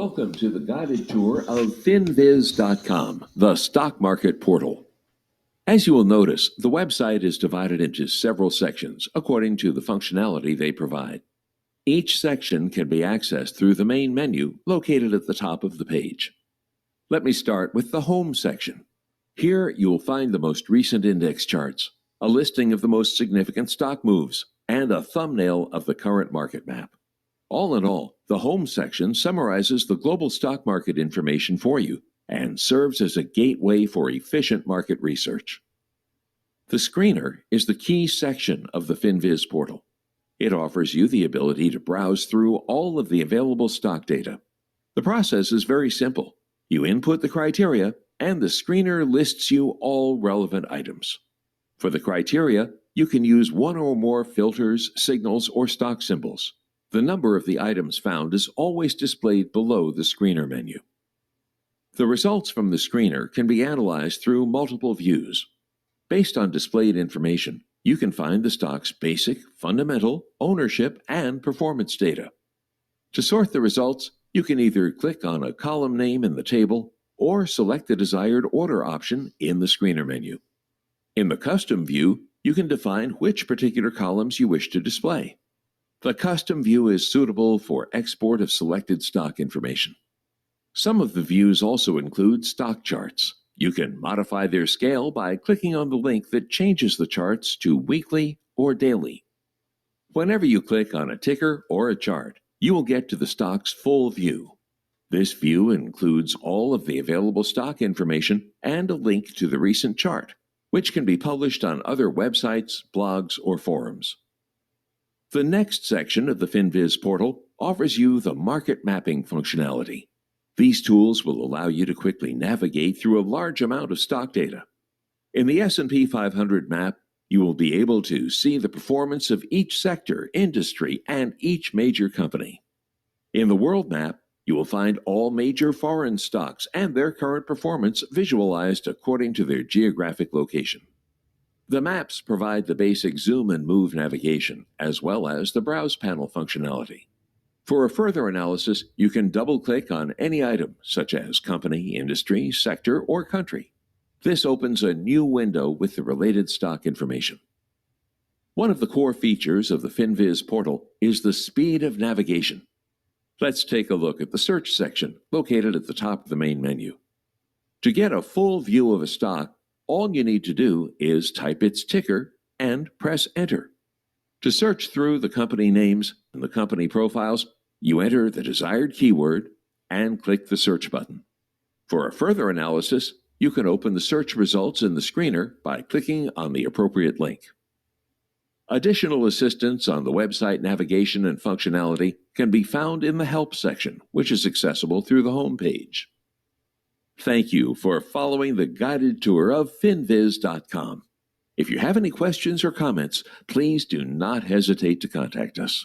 Welcome to the guided tour of Finviz.com, the stock market portal. As you will notice, the website is divided into several sections according to the functionality they provide. Each section can be accessed through the main menu located at the top of the page. Let me start with the Home section. Here you will find the most recent index charts, a listing of the most significant stock moves, and a thumbnail of the current market map. All in all, the Home section summarizes the global stock market information for you and serves as a gateway for efficient market research. The Screener is the key section of the Finviz portal. It offers you the ability to browse through all of the available stock data. The process is very simple. You input the criteria, and the Screener lists you all relevant items. For the criteria, you can use one or more filters, signals, or stock symbols. The number of the items found is always displayed below the Screener menu. The results from the Screener can be analyzed through multiple views. Based on displayed information, you can find the stock's basic, fundamental, ownership, and performance data. To sort the results, you can either click on a column name in the table or select the desired order option in the Screener menu. In the Custom view, you can define which particular columns you wish to display. The Custom view is suitable for export of selected stock information. Some of the views also include stock charts. You can modify their scale by clicking on the link that changes the charts to weekly or daily. Whenever you click on a ticker or a chart, you will get to the stock's full view. This view includes all of the available stock information and a link to the recent chart, which can be published on other websites, blogs, or forums. The next section of the Finviz portal offers you the market mapping functionality. These tools will allow you to quickly navigate through a large amount of stock data. In the S&P 500 map, you will be able to see the performance of each sector, industry, and each major company. In the world map, you will find all major foreign stocks and their current performance visualized according to their geographic location. The maps provide the basic zoom and move navigation, as well as the browse panel functionality. For a further analysis, you can double-click on any item, such as company, industry, sector, or country. This opens a new window with the related stock information. One of the core features of the Finviz portal is the speed of navigation. Let's take a look at the Search section, located at the top of the main menu. To get a full view of a stock, all you need to do is type its ticker and press Enter. To search through the company names and the company profiles, you enter the desired keyword and click the Search button. For a further analysis, you can open the search results in the Screener by clicking on the appropriate link. Additional assistance on the website navigation and functionality can be found in the Help section, which is accessible through the home page. Thank you for following the guided tour of Finviz.com. If you have any questions or comments, please do not hesitate to contact us.